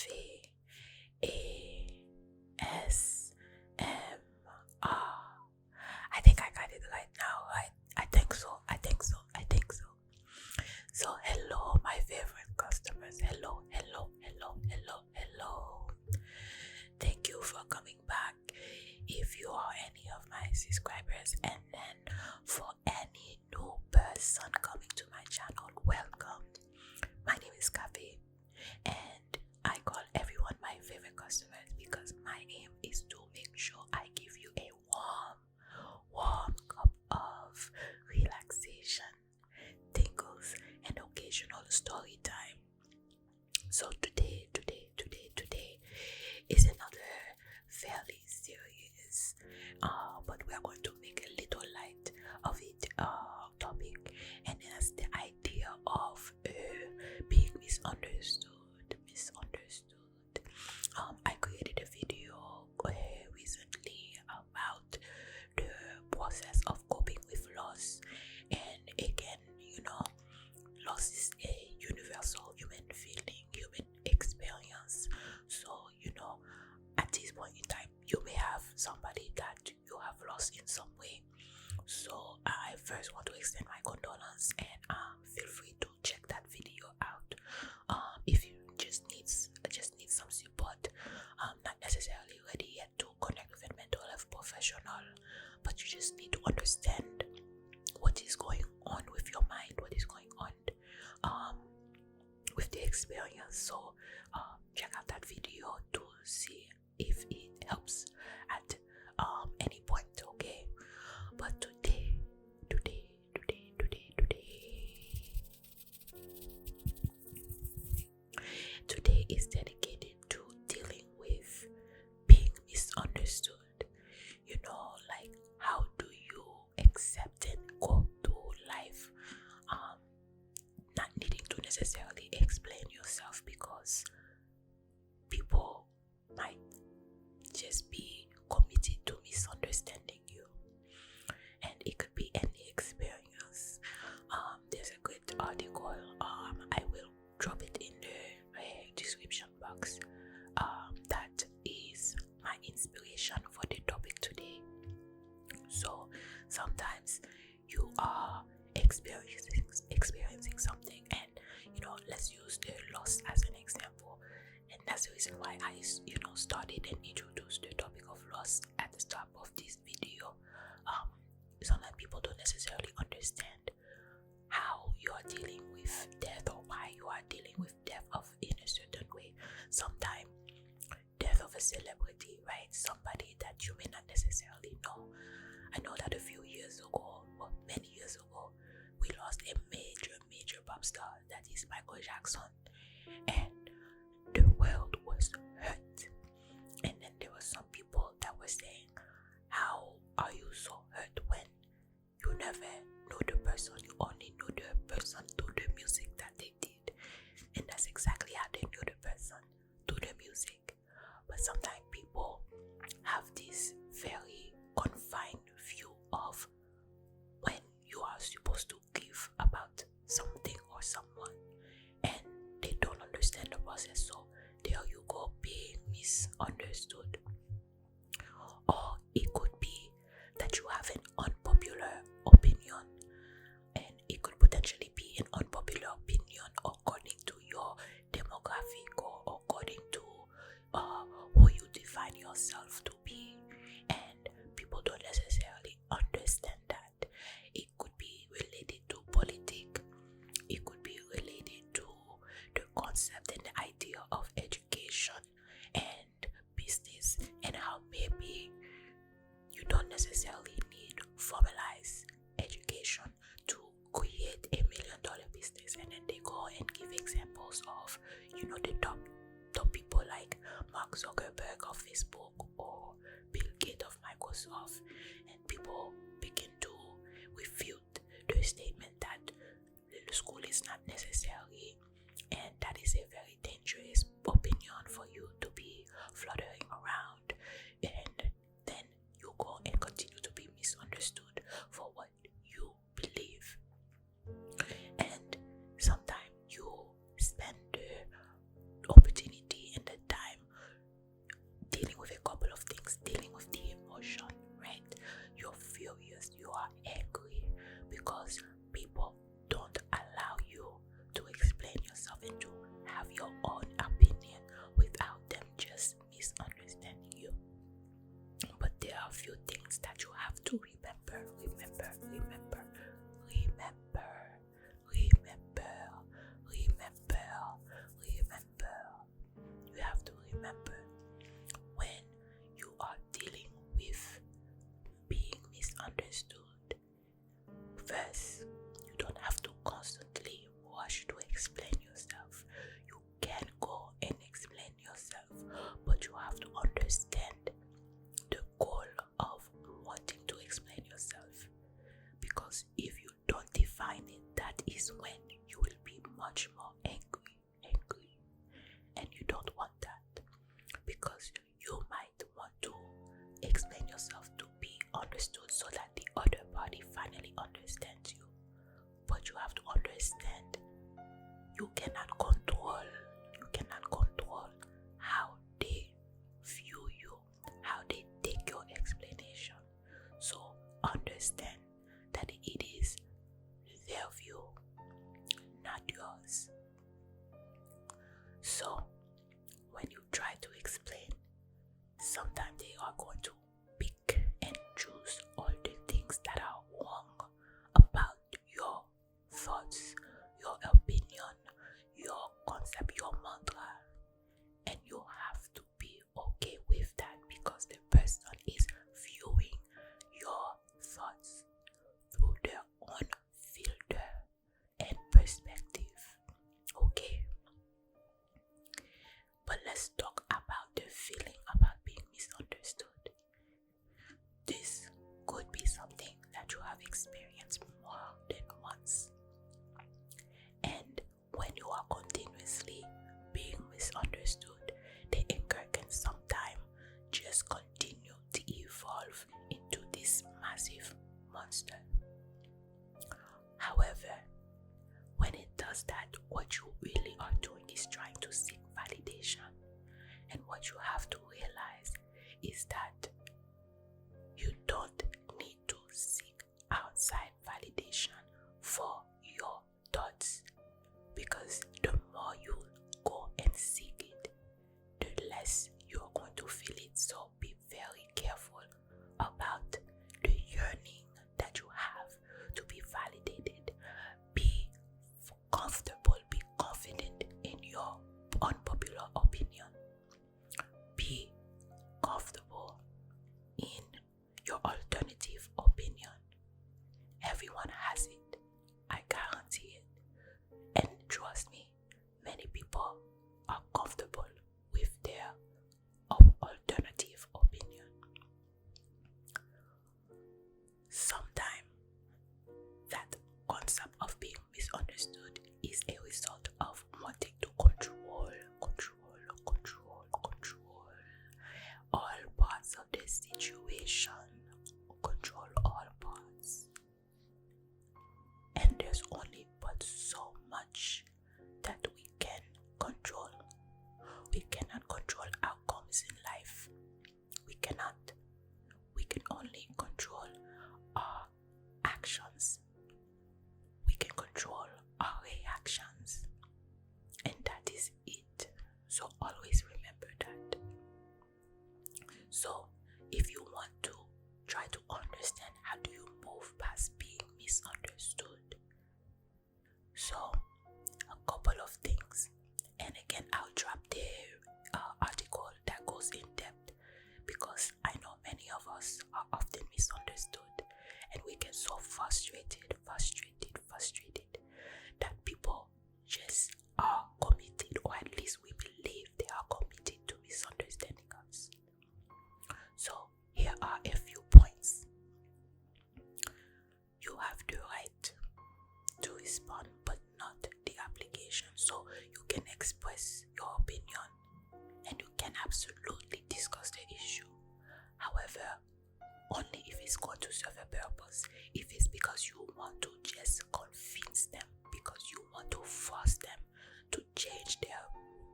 Cafe ASMR. I think I got it right now, right? I think so. So hello, my favorite customers. Hello. Thank you for coming back. If you are any of my subscribers, and then for any new person coming to my channel, welcome. My name is Cafe, and I call everyone my favorite customers because my aim is to make sure I give you a warm cup of relaxation, tingles, and occasional story time. So today is another fairly serious, but we are going to make a little light of it topic, and that's the idea of being misunderstood. I created a video recently about the process of coping with loss, and again, loss is a universal human feeling, human experience. So, at this point in time, you may have somebody that you have lost in some way. So, I first want to extend my condolence, and feel free to check that video out. If you just need some support, not necessarily ready yet to connect with a mental health professional, but you just need to understand what is going on with your mind, what is going on with the experience. So check out that video to see if it helps at any point, okay? But today is dedicated to dealing with being misunderstood. Like, how do you accept and go through life not needing to necessarily explain yourself, because people might just be committed to misunderstanding you, and it could be any experience. There's a great article, I will drop it in the description box, that is my inspiration for the topic today. So sometimes you are experiencing something, and let's use the loss as an example, and that's the reason why I started and introduced the topic of loss at the start of this video. Sometimes people don't necessarily understand how you are dealing with death, or why you are dealing with death in a certain way. Sometimes death of a celebrity, right? Somebody that you may not necessarily know. I know that a few years ago, or many years ago, we lost a major pop star, that is Michael Jackson, and the world was hurt. And then there were some people that were saying, how are you so hurt when you never know the person, you only know the person through the music that they did? And that's exactly how they knew the person, through the music. But sometimes people have this very confined view of when you are supposed to give about something or someone, and they don't understand the process. So there you go, being misunderstood. Or it could be that you have an unpopular opinion, and it could potentially be an unpopular opinion according to your demographic, or according to who you define yourself to be, and people don't necessarily understand that. It could be related to politics, it could be related to the concept and the idea of education and business, and how maybe you don't necessarily need formalized education to create $1 million business. And then they go and give examples of the top people like Mark Zuckerberg of Facebook, or Bill Gates of Microsoft, and people begin to refute the statement that the school is not necessary, and that is a very dangerous opinion for you to be fluttering around, and then you go and continue to be misunderstood for what you believe. And sometimes you spend the opportunity and the because people don't allow you to explain yourself and to have your own opinion without them just misunderstanding you. But there are a few things that you have to remember. You have to remember when you are dealing with being misunderstood. First, you don't have to constantly rush to explain yourself. You can go and explain yourself, but you have to understand the goal of wanting to explain yourself. Because if you don't define it, that is when you will be much more angry. And you don't want that, because you might want to explain yourself to be understood so that the other party finally understands you. But you have to understand you cannot control how they view you, how they take your explanation. So understand that it is their view, not yours. So when you try to explain, sometimes they are going to pick and choose all the things that are wrong about your thoughts, your opinion, your concept, your mantra. And you have to be okay with that, because the person is viewing your thoughts through their own filter and perspective. Okay? But let's talk about the feeling about being misunderstood. This could be something that you have experienced more than once. And when you are continuously being misunderstood, the anger can sometimes just continue to evolve into this massive monster. However, when it does that, what you really are doing is trying to seek validation. And what you have to realize is that you don't need to seek outside validation for your thoughts, because the more you go and seek it, the less you're going to feel it. So be very careful about the yearning that you have to be validated. Be comfortable, be confident in your unpopular opinion. Be comfortable in your alternative opinion. Everyone has it. I guarantee it. And trust me, many people are comfortable with their alternative opinion. Sometimes that concept of being misunderstood is a result of wanting to control all parts of the situation. Control all parts. And there's only but so much that we can control. We cannot control outcomes in life. We cannot. We can only control our actions. We can control our reactions. And that is it. So always remember that. So if you want to try to understand how do you move past being misunderstood, so a couple of things. And again, I'll drop the article that goes in depth, because I know many of us are often misunderstood, and we get so frustrated that people just are committed, or at least we believe they are committed to misunderstanding us. So here are a few points. You have the right to respond, but not the application. So you can express your opinion and you can absolutely discuss the issue. However, only if it's going to serve a purpose. If it's because you want to just convince them, because you want to force them to change their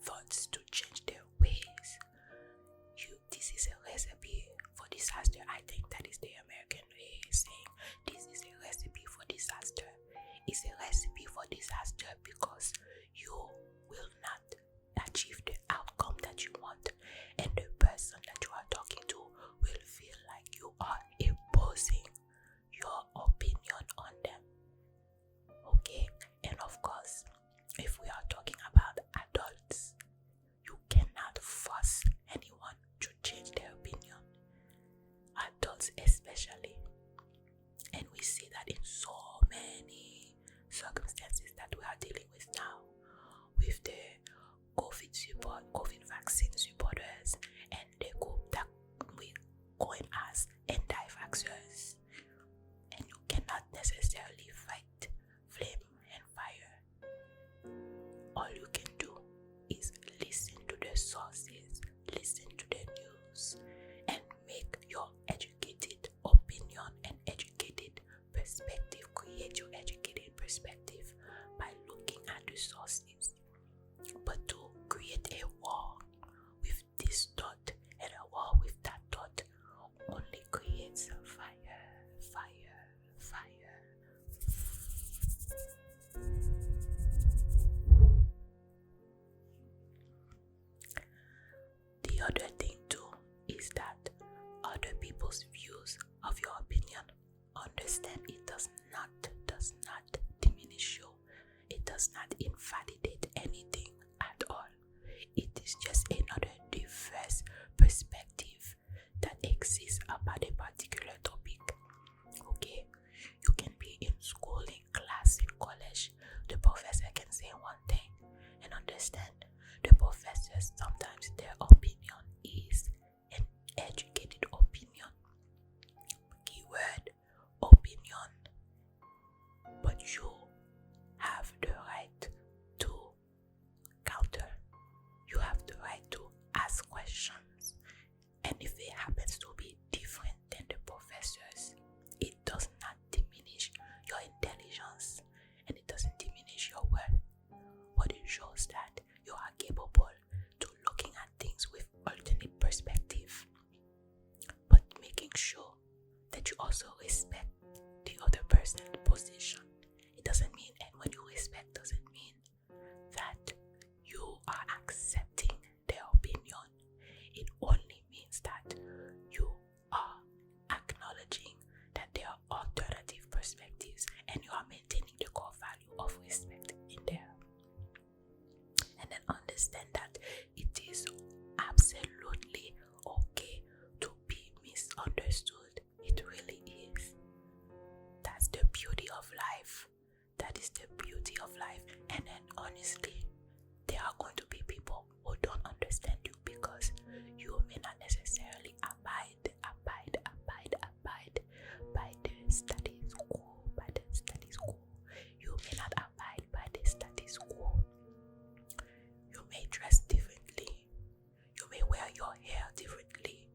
thoughts, to change their ways. This is a recipe for disaster. I think that is the American way saying this is a recipe for disaster. dealing with now, with the COVID vaccine supporters and the group that we coin as anti-vaxxers. And you cannot necessarily fight flame and fire. All you can do is listen to the sources, listen to the news, and make your educated opinion and educated perspective. Create your educated perspective by looking at the sources. But to create a war with this thought and a war with that thought only creates fire, fire, fire. The other thing too is that other people's views of your opinion, understand it does not diminish you. It does not invalidate anything at all. It is just another diverse perspective that exists about a particular topic. Okay, you can be in school, in class, in college. The professor can say one thing, and understand the professors sometimes their opinion is an educated opinion. Keyword opinion. But you have the right to counter. You have the right to ask questions. And if it happens to be different than the professors, it does not diminish your intelligence and it doesn't diminish your worth. What it shows that you are capable to looking at things with alternate perspective, but making sure that you also respect the other person's position. It doesn't mean, and when you respect doesn't mean that you are accepting their opinion. It only means that you are acknowledging that there are alternative perspectives and you are maintaining the core value of respect in there. And then understand that it is absolutely okay to be misunderstood. It really is. That's the beauty of life. That is the beauty of life. And then honestly, there are going to be people who don't understand you because you may not necessarily abide by the status quo. You may not abide by the status quo. You may dress differently. You may wear your hair differently.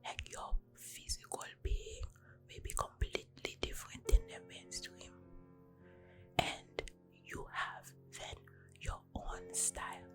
And your physical being may be completely different than the mainstream. And you have then your own style,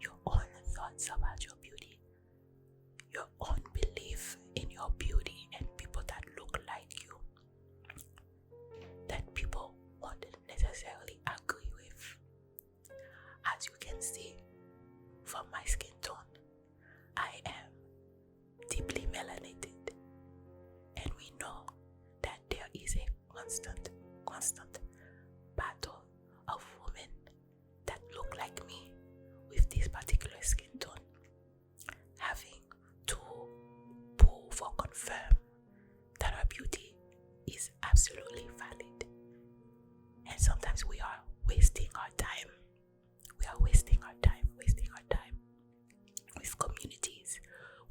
your own thoughts about your beauty, your own belief in your beauty and people that look like you, that people won't necessarily agree with. As you can see from my skin tone, I am deeply melanated, and we know that there is a constant battle of women that look like me with this particular skin tone, having to prove or confirm that our beauty is absolutely valid. And sometimes we are wasting our time. With communities,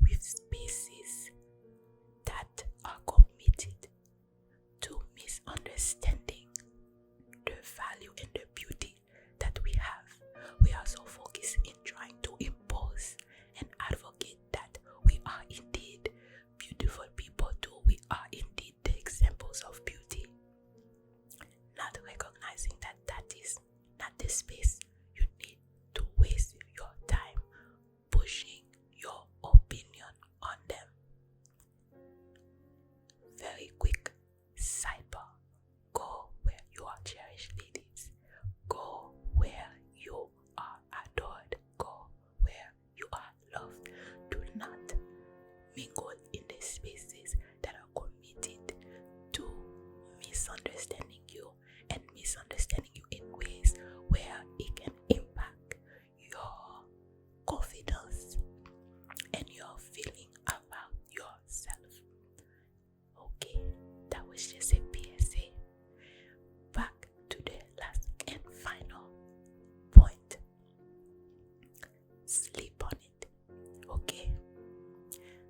with spaces that are committed to misunderstanding the value and the beauty that we have. We are so focused in trying to impose and advocate that we are indeed beautiful people too. We are indeed the examples of beauty. Not recognizing that that is not the space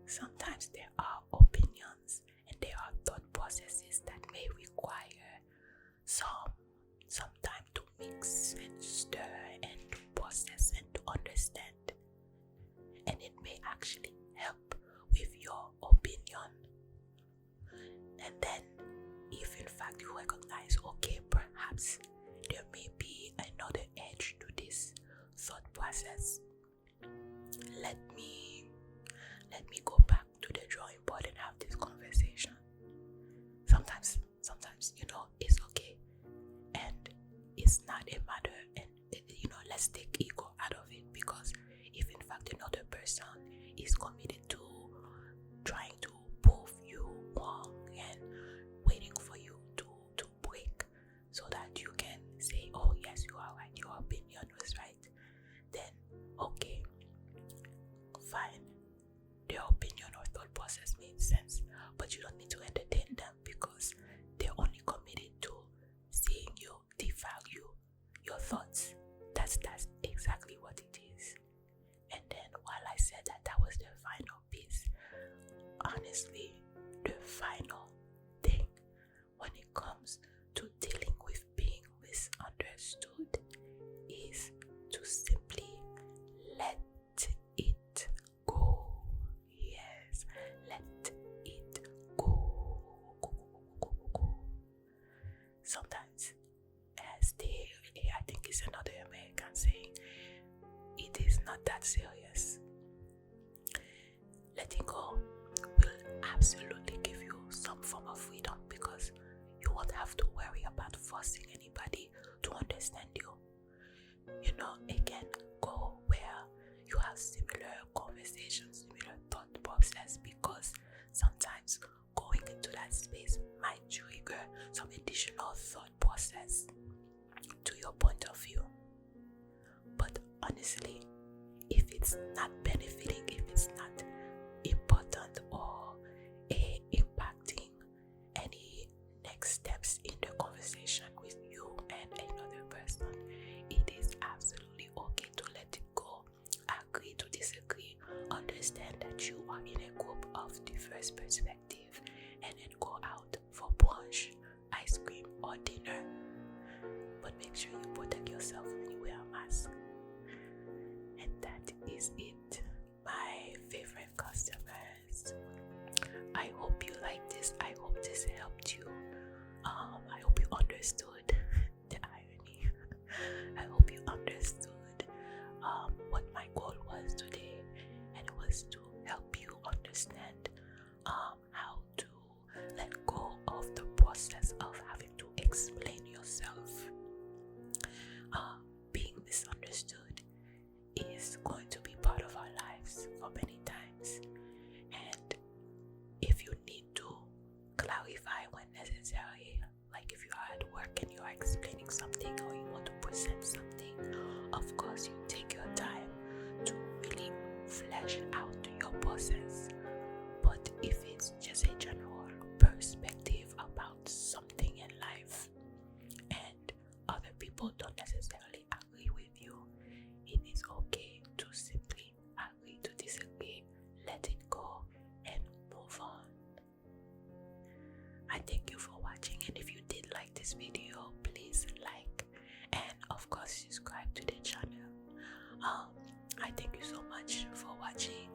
sometimes there are opinions and there are thought processes that may require some time to mix and stir and to process and to understand. And it may actually help with your opinion. And then, if in fact you recognize, okay, perhaps there may be another edge to this thought process, let me go back to the drawing board and have this conversation. Sometimes, it's okay, and it's not a matter, and let's take ego out of it, because if in fact another person is committed to trying to prove you wrong and waiting for you to break so that you can say, oh yes, you are right, your opinion was right, then okay, fine, their opinion or thought process makes sense, but you don't need to entertain them because they're only committed to seeing you devalue your thoughts. That's exactly what it is. And then while I said that was the final piece, honestly, the final thing when it comes to dealing with being misunderstood is to simply let it go. Yes, let it go. Sometimes, I think it's another American saying, it is not that serious. Letting go will absolutely give you some form of freedom because you won't have to worry about forcing anybody to understand you. Again, go where you have similar conversations, similar thought process, because sometimes going into that space might trigger some additional thought process to your point of view. But honestly, if it's not benefiting, if it's not important or impacting any next steps in the conversation with you and another person, it is absolutely okay to let it go. Agree to disagree. Understand that you are in a group of diverse perspective, and then go out for brunch, ice cream, or dinner. But make sure you protect yourself when you wear a mask. And that is it, my favorite customers. I hope you like this. I hope this helped you. I hope you understood the irony. I hope you understood what my goal was today, and it was to help you understand how to let go of the process of having to explain yourself. Being misunderstood is going to be part of our lives for many times, and if you need to clarify when necessary, like if you are at work and you are explaining something or you want to present something, of course you take your time to really flesh out your process. But if it's just a general perspective about something in life and other people don't necessarily agree with you, it is okay to simply agree to disagree, let it go, and move on. I thank you for watching, and if you did like this video, please like and of course subscribe to the channel. I thank you so much for watching.